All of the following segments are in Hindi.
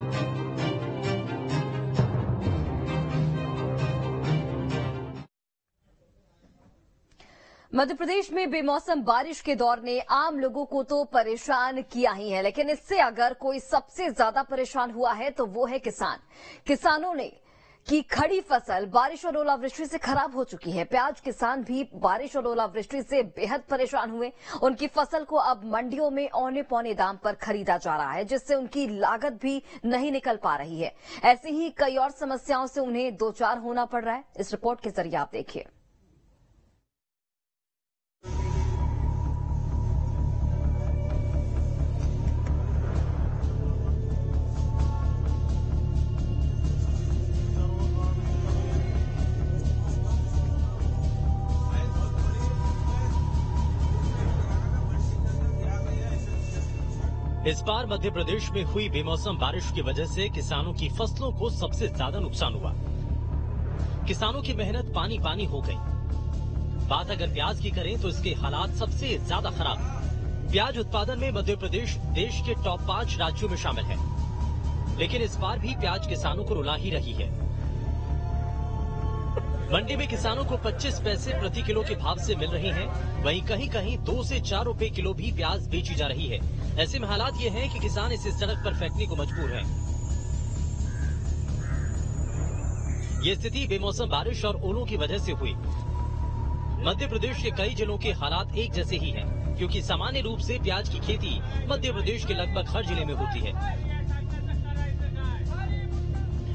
मध्य प्रदेश में बेमौसम बारिश के दौर ने आम लोगों को तो परेशान किया ही है, लेकिन इससे अगर कोई सबसे ज्यादा परेशान हुआ है तो वो है किसान। किसानों ने की खड़ी फसल बारिश और ओलावृष्टि से खराब हो चुकी है। प्याज किसान भी बारिश और ओलावृष्टि से बेहद परेशान हुए। उनकी फसल को अब मंडियों में औने पौने दाम पर खरीदा जा रहा है, जिससे उनकी लागत भी नहीं निकल पा रही है। ऐसे ही कई और समस्याओं से उन्हें दो चार होना पड़ रहा है। इस रिपोर्ट के जरिए आप देखिए। इस बार मध्य प्रदेश में हुई बेमौसम बारिश की वजह से किसानों की फसलों को सबसे ज्यादा नुकसान हुआ। किसानों की मेहनत पानी पानी हो गई। बात अगर प्याज की करें तो इसके हालात सबसे ज्यादा खराब। प्याज उत्पादन में मध्य प्रदेश देश के टॉप 5 राज्यों में शामिल है, लेकिन इस बार भी प्याज किसानों को रुला ही रही है। मंडी में किसानों को 25 पैसे प्रति किलो के भाव से मिल रहे हैं, वहीं कहीं कहीं 2 से 4 रुपए किलो भी प्याज बेची जा रही है। ऐसे में हालात ये हैं कि किसान इसे सड़क पर फेंकने को मजबूर हैं। ये स्थिति बेमौसम बारिश और ओलों की वजह से हुई। मध्य प्रदेश के कई जिलों के हालात एक जैसे ही हैं, क्योंकि सामान्य रूप से प्याज की खेती मध्य प्रदेश के लगभग हर जिले में होती है।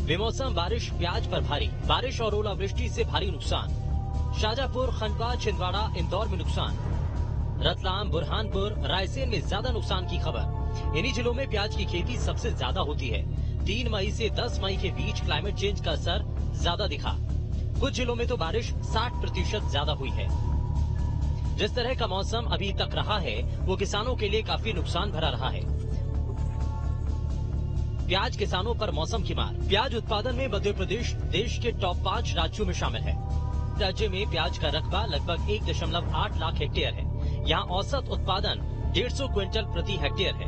बेमौसम बारिश प्याज पर भारी। बारिश और ओलावृष्टि से भारी नुकसान। शाजापुर, खंडवा, छिंदवाड़ा, इंदौर में नुकसान। रतलाम, बुरहानपुर, रायसेन में ज्यादा नुकसान की खबर। इन्हीं जिलों में प्याज की खेती सबसे ज्यादा होती है। 3 मई से 10 मई के बीच क्लाइमेट चेंज का असर ज्यादा दिखा। कुछ जिलों में तो बारिश 60% ज्यादा हुई है। जिस तरह का मौसम अभी तक रहा है वो किसानों के लिए काफी नुकसान भरा रहा है। प्याज किसानों पर मौसम की मार। प्याज उत्पादन में मध्य प्रदेश देश के टॉप 5 राज्यों में शामिल है। राज्य में प्याज का रकबा लगभग 1.8 लाख हेक्टेयर है। यहाँ औसत उत्पादन 150 क्विंटल प्रति हेक्टेयर है।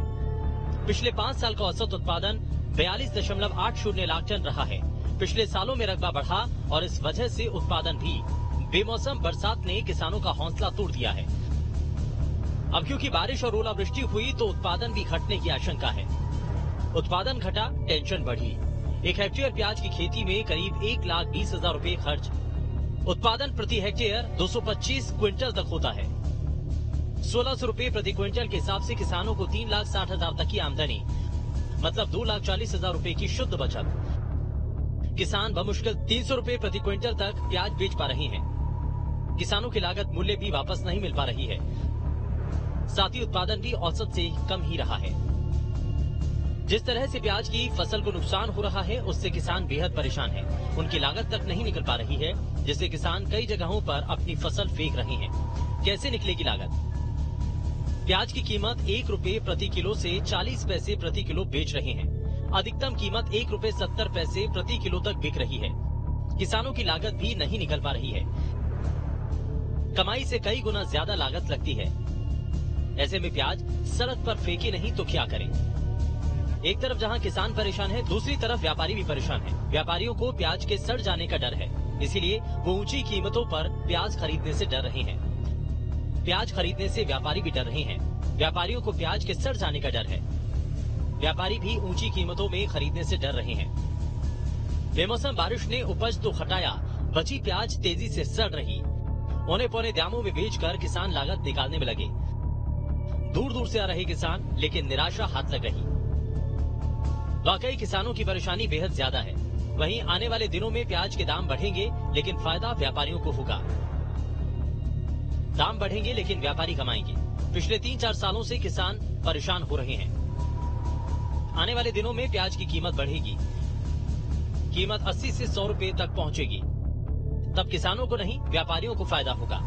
पिछले 5 साल का औसत उत्पादन 42.80 लाख टन रहा है। पिछले सालों में रकबा बढ़ा और इस वजह से उत्पादन भी। बेमौसम बरसात ने किसानों का हौसला तोड़ दिया है। अब क्योंकि बारिश और ओलावृष्टि हुई तो उत्पादन भी घटने की आशंका है। उत्पादन घटा, टेंशन बढ़ी। 1 हेक्टेयर प्याज की खेती में करीब 1,20,000 रुपए खर्च। उत्पादन प्रति हेक्टेयर 225 क्विंटल तक होता है। 1,600 रुपए प्रति क्विंटल के हिसाब से किसानों को 3,60,000 तक की आमदनी, मतलब 2,40,000 रुपए की शुद्ध बचत। किसान बमुश्किल 300 रुपए प्रति क्विंटल तक प्याज बेच पा रहे हैं। किसानों की लागत मूल्य भी वापस नहीं मिल पा रही है। साथ ही उत्पादन भी औसत से कम ही रहा है। जिस तरह से प्याज की फसल को नुकसान हो रहा है उससे किसान बेहद परेशान हैं। उनकी लागत तक नहीं निकल पा रही है, जिससे किसान कई जगहों पर अपनी फसल फेंक रहे हैं। कैसे निकलेगी लागत? प्याज की कीमत 1 रुपए प्रति किलो से 40 पैसे प्रति किलो बेच रहे हैं। अधिकतम कीमत 1 रुपए 70 पैसे प्रति किलो तक बिक रही है। किसानों की लागत भी नहीं निकल पा रही है। कमाई से कई गुना ज्यादा लागत लगती है। ऐसे में प्याज सड़क पर फेंके नहीं तो क्या करें? एक तरफ जहां किसान परेशान है, दूसरी तरफ व्यापारी भी परेशान है। व्यापारियों को प्याज के सड़ जाने का डर है, इसीलिए वो ऊंची कीमतों पर प्याज खरीदने से डर रहे हैं। प्याज खरीदने से व्यापारी भी डर रहे हैं। व्यापारियों को प्याज के सड़ जाने का डर है। व्यापारी भी ऊंची कीमतों में खरीदने से डर रहे हैं। बेमौसम बारिश ने उपज तो घटाया, बची प्याज तेजी से सड़ रही। औने पौने दामों में बेचकर किसान लागत निकालने में लगे। दूर दूर से आ रहे किसान, लेकिन निराशा हाथ लग रही। वाकई किसानों की परेशानी बेहद ज्यादा है। वहीं आने वाले दिनों में प्याज के दाम बढ़ेंगे, लेकिन फायदा व्यापारियों को होगा। दाम बढ़ेंगे लेकिन व्यापारी कमाएंगे। पिछले 3-4 सालों से किसान परेशान हो रहे हैं। आने वाले दिनों में प्याज की कीमत बढ़ेगी। कीमत 80 से 100 रुपए तक पहुंचेगी। तब किसानों को नहीं, व्यापारियों को फायदा होगा।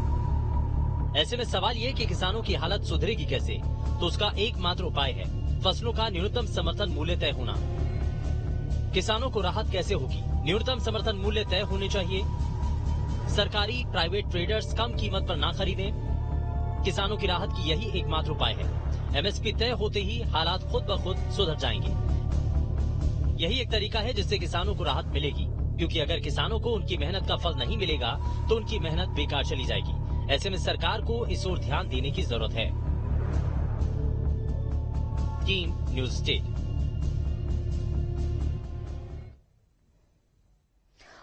ऐसे में सवाल ये कि किसानों की हालत सुधरेगी कैसे? तो उसका एकमात्र उपाय है फसलों का न्यूनतम समर्थन मूल्य तय होना। किसानों को राहत कैसे होगी? न्यूनतम समर्थन मूल्य तय होने चाहिए। सरकारी प्राइवेट ट्रेडर्स कम कीमत पर ना खरीदें। किसानों की राहत की यही एकमात्र उपाय है। एमएसपी तय होते ही हालात खुद ब खुद सुधर जाएंगे। यही एक तरीका है जिससे किसानों को राहत मिलेगी, क्योंकि अगर किसानों को उनकी मेहनत का फल नहीं मिलेगा तो उनकी मेहनत बेकार चली जाएगी। ऐसे में सरकार को इस ओर ध्यान देने की जरूरत है। Team news state.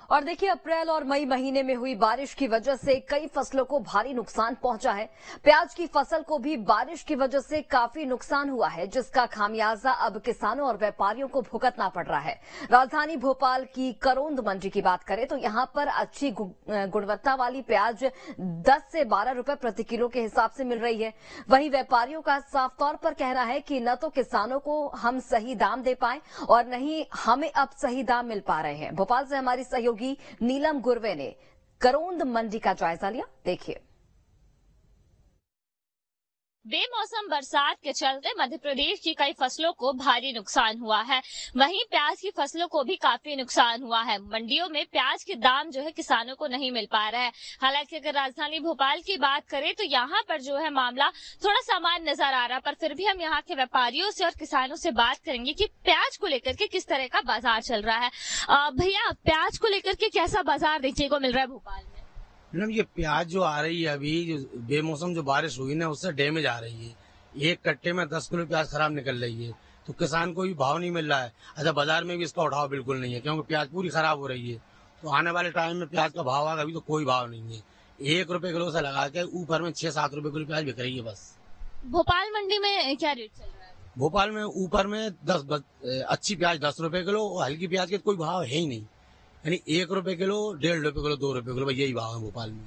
और देखिए, अप्रैल और मई महीने में हुई बारिश की वजह से कई फसलों को भारी नुकसान पहुंचा है। प्याज की फसल को भी बारिश की वजह से काफी नुकसान हुआ है, जिसका खामियाजा अब किसानों और व्यापारियों को भुगतना पड़ रहा है। राजधानी भोपाल की करोंद मंडी की बात करें तो यहां पर अच्छी गुणवत्ता वाली प्याज 10 से 12 रुपए प्रति किलो के हिसाब से मिल रही है। वहीं व्यापारियों का साफ तौर पर कहना है कि न तो किसानों को हम सही दाम दे पाए और न ही हमें अब सही दाम मिल पा रहे हैं। भोपाल से हमारी सहयोगी नीलम गुरवे ने करोंद मंडी का जायजा लिया, देखिए। बेमौसम बरसात के चलते मध्य प्रदेश की कई फसलों को भारी नुकसान हुआ है। वहीं प्याज की फसलों को भी काफी नुकसान हुआ है। मंडियों में प्याज के दाम जो है किसानों को नहीं मिल पा रहा है। हालांकि अगर राजधानी भोपाल की बात करें तो यहाँ पर जो है मामला थोड़ा सामान्य नजर आ रहा है, पर फिर भी हम यहाँ के व्यापारियों से और किसानों से बात करेंगे कि प्याज को लेकर के किस तरह का बाजार चल रहा है। भैया, प्याज को लेकर के कैसा बाजार देखने को मिल रहा है भोपाल में? मैडम, ये प्याज जो आ रही है अभी, जो बेमौसम जो बारिश हुई ना, उससे डैमेज आ रही है। एक कट्टे में 10 किलो प्याज खराब निकल रही है, तो किसान को भी भाव नहीं मिल रहा है। अच्छा, बाजार में भी इसका उठाव बिल्कुल नहीं है, क्योंकि प्याज पूरी खराब हो रही है। तो आने वाले टाइम में प्याज का भाव आएगा, अभी तो कोई भाव नहीं है। 1 रुपए किलो से लगा के ऊपर में 6-7 रुपए किलो प्याज बिक रही है बस। भोपाल मंडी में क्या रेट चल रहा है? भोपाल में ऊपर में 10 अच्छी प्याज 10 रुपए किलो और हल्की प्याज के कोई भाव है ही नहीं। यानी 1 रुपए किलो, 1.5 रुपए किलो, 2 रुपए किलो, यही भाव है भोपाल में।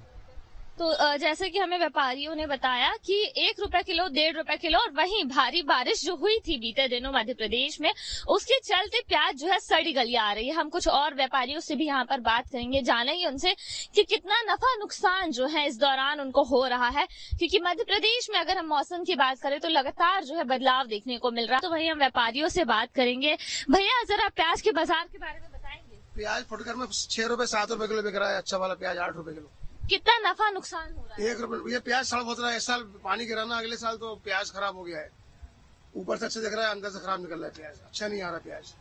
तो जैसे कि हमें व्यापारियों ने बताया कि 1 रुपए किलो, 1.5 रुपए किलो, और वहीं भारी बारिश जो हुई थी बीते दिनों मध्य प्रदेश में, उसके चलते प्याज जो है सड़ी गली आ रही है। हम कुछ और व्यापारियों से भी यहाँ पर बात करेंगे, जानेंगे उनसे कि कितना नफा नुकसान जो है इस दौरान उनको हो रहा है। क्योंकि मध्य प्रदेश में अगर हम मौसम की बात करें तो लगातार जो है बदलाव देखने को मिल रहा है। तो वहीं हम व्यापारियों से बात करेंगे। भैया, जरा प्याज के बाजार के बारे में बताएंगे। प्याज फुटकर में 6 रुपए 7 रुपए किलो बिक रहा है। अच्छा वाला प्याज 8 रुपए किलो। कितना नफा नुकसान हो रहा है? 1 रुपए। ये प्याज सड़ होता है। इस साल पानी गिरा ना, अगले साल तो प्याज खराब हो गया है। ऊपर से अच्छा दिख रहा है, अंदर से खराब निकल रहा है प्याज। अच्छा नहीं आ रहा प्याज।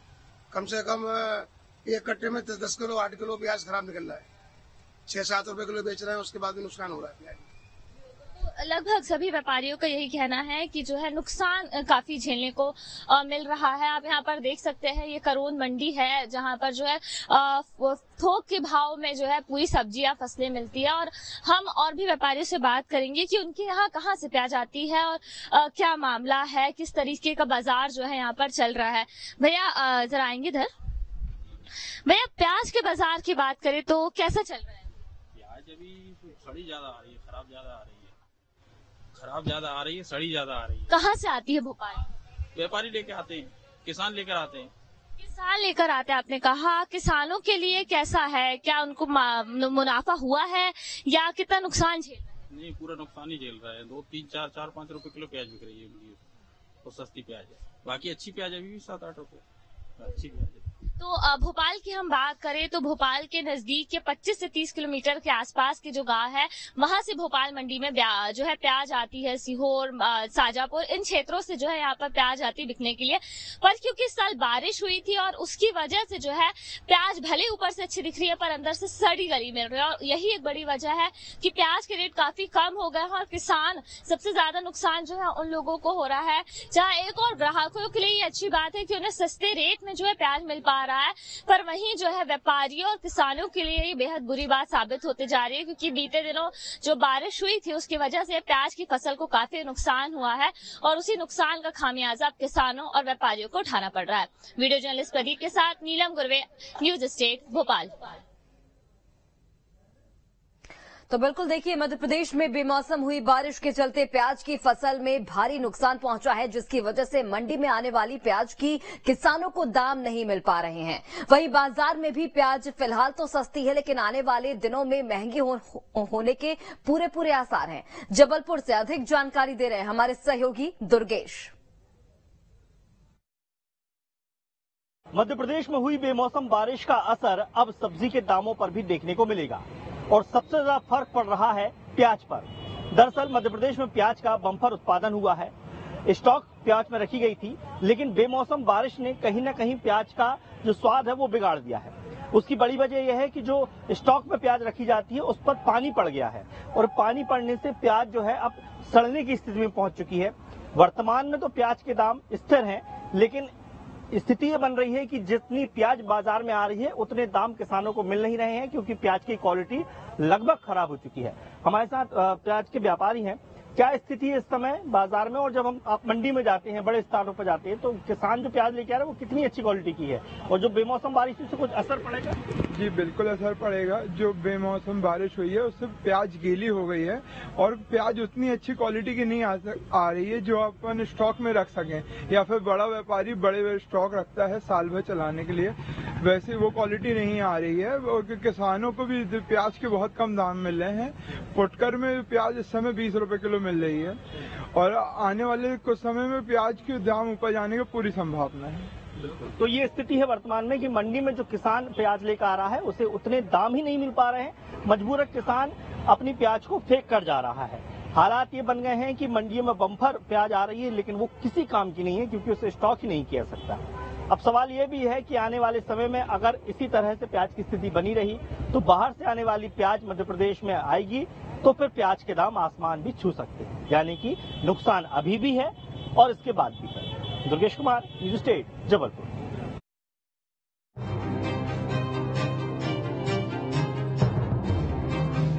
कम से कम 1 कट्टे में 10 किलो 8 किलो प्याज खराब निकल रहा है। 6-7 रुपए किलो बेच रहे हैं, उसके बाद भी नुकसान हो रहा है प्याज। लगभग सभी व्यापारियों का यही कहना है कि जो है नुकसान काफी झेलने को मिल रहा है। आप यहाँ पर देख सकते हैं, ये करोंद मंडी है जहाँ पर जो है थोक के भाव में जो है पूरी सब्जियां, फसलें मिलती है। और हम और भी व्यापारियों से बात करेंगे कि उनके यहाँ कहाँ से प्याज आती है और क्या मामला है, किस तरीके का बाजार जो है यहाँ पर चल रहा है। भैया, जरा आएंगे इधर। भैया, प्याज के बाजार की बात करें तो कैसा चल रहा है? प्याज अभी सड़ी ज्यादा आ रही है, खराब ज्यादा आ रही है। खराब ज्यादा आ रही है, सड़ी ज्यादा आ रही है। कहाँ से आती है भोपाल? व्यापारी लेके आते हैं, किसान लेकर आते हैं। किसान लेकर आते हैं, आपने कहा। किसानों के लिए कैसा है? क्या उनको मुनाफा हुआ है या कितना नुकसान झेल रहे हैं? नहीं, पूरा नुकसान ही झेल रहा है। 2, 3, 4, 5 रुपए किलो प्याज बिक रही है, तो सस्ती प्याज है। बाकी अच्छी प्याज अभी भी 7-8 रुपए अच्छी प्याज है। तो भोपाल की हम बात करें तो भोपाल के नजदीक के 25 से 30 किलोमीटर के आसपास के जो गांव है, वहां से भोपाल मंडी में जो है प्याज आती है। सीहोर, शाजापुर, इन क्षेत्रों से जो है यहाँ पर प्याज आती बिकने के लिए। पर क्योंकि इस साल बारिश हुई थी और उसकी वजह से जो है प्याज भले ऊपर से अच्छी दिख रही है पर अंदर से सड़ी गली मिल रही है। और यही एक बड़ी वजह है कि प्याज के रेट काफी कम हो गए हैं और किसान सबसे ज्यादा नुकसान जो है उन लोगों को हो रहा है। जहाँ एक और ग्राहकों के लिए ये अच्छी बात है कि उन्हें सस्ते रेट में जो है प्याज मिल पा रहा है, पर वहीं जो है व्यापारियों और किसानों के लिए ये बेहद बुरी बात साबित होते जा रही है। क्योंकि बीते दिनों जो बारिश हुई थी उसकी वजह से प्याज की फसल को काफी नुकसान हुआ है और उसी नुकसान का खामियाजा किसानों और व्यापारियों को उठाना पड़ रहा है। वीडियो जर्नलिस्ट प्रदीप के साथ नीलम गुरवे, न्यूज स्टेट भोपाल। तो बिल्कुल देखिए, मध्य प्रदेश में बेमौसम हुई बारिश के चलते प्याज की फसल में भारी नुकसान पहुंचा है, जिसकी वजह से मंडी में आने वाली प्याज की किसानों को दाम नहीं मिल पा रहे हैं। वहीं बाजार में भी प्याज फिलहाल तो सस्ती है, लेकिन आने वाले दिनों में महंगी होने के पूरे आसार हैं। जबलपुर से अधिक जानकारी दे रहे हैं हमारे सहयोगी दुर्गेश। मध्य प्रदेश में हुई बेमौसम बारिश का असर अब सब्जी के दामों पर भी देखने को मिलेगा और सबसे ज्यादा फर्क पड़ रहा है प्याज पर। दरअसल मध्य प्रदेश में प्याज का बम्पर उत्पादन हुआ है। स्टॉक प्याज में रखी गई थी, लेकिन बेमौसम बारिश ने कहीं न कहीं प्याज का जो स्वाद है वो बिगाड़ दिया है। उसकी बड़ी वजह यह है कि जो स्टॉक में प्याज रखी जाती है उस पर पानी पड़ गया है और पानी पड़ने से प्याज जो है अब सड़ने की स्थिति में पहुंच चुकी है। वर्तमान में तो प्याज के दाम स्थिर हैं, लेकिन स्थिति ये बन रही है कि जितनी प्याज बाजार में आ रही है उतने दाम किसानों को मिल नहीं रहे हैं, क्योंकि प्याज की क्वालिटी लगभग खराब हो चुकी है। हमारे साथ प्याज के व्यापारी हैं। क्या स्थिति है इस समय बाजार में, और जब आप मंडी में जाते हैं, बड़े स्थानों पर जाते हैं, तो किसान जो प्याज लेके आ रहे हैं वो कितनी अच्छी क्वालिटी की है, और जो बेमौसम बारिश से कुछ असर पड़ेगा? जी बिल्कुल असर पड़ेगा। जो बेमौसम बारिश हुई है उससे प्याज गीली हो गई है और प्याज उतनी अच्छी क्वालिटी की नहीं आ रही है जो अपन स्टॉक में रख सकें, या फिर बड़ा व्यापारी बड़े स्टॉक रखता है साल भर चलाने के लिए, वैसे वो क्वालिटी नहीं आ रही है। और किसानों को भी प्याज के बहुत कम दाम मिल रहे हैं। फुटकर में प्याज इस समय 20 रुपए किलो मिल रही है और आने वाले कुछ समय में प्याज के दाम ऊपर जाने की पूरी संभावना है। तो ये स्थिति है वर्तमान में कि मंडी में जो किसान प्याज लेकर आ रहा है उसे उतने दाम ही नहीं मिल पा रहे हैं। मजबूरन किसान अपनी प्याज को फेंक कर जा रहा है। हालात ये बन गए हैं कि मंडियों में बम्पर प्याज आ रही है, लेकिन वो किसी काम की नहीं है, क्योंकि उसे स्टॉक ही नहीं किया सकता। अब सवाल ये भी है कि आने वाले समय में अगर इसी तरह से प्याज की स्थिति बनी रही तो बाहर से आने वाली प्याज मध्य प्रदेश में आएगी तो फिर प्याज के दाम आसमान भी छू सकते हैं, यानी कि नुकसान अभी भी है और इसके बाद भी है। Durgesh Kumar, news state, Jabalpur.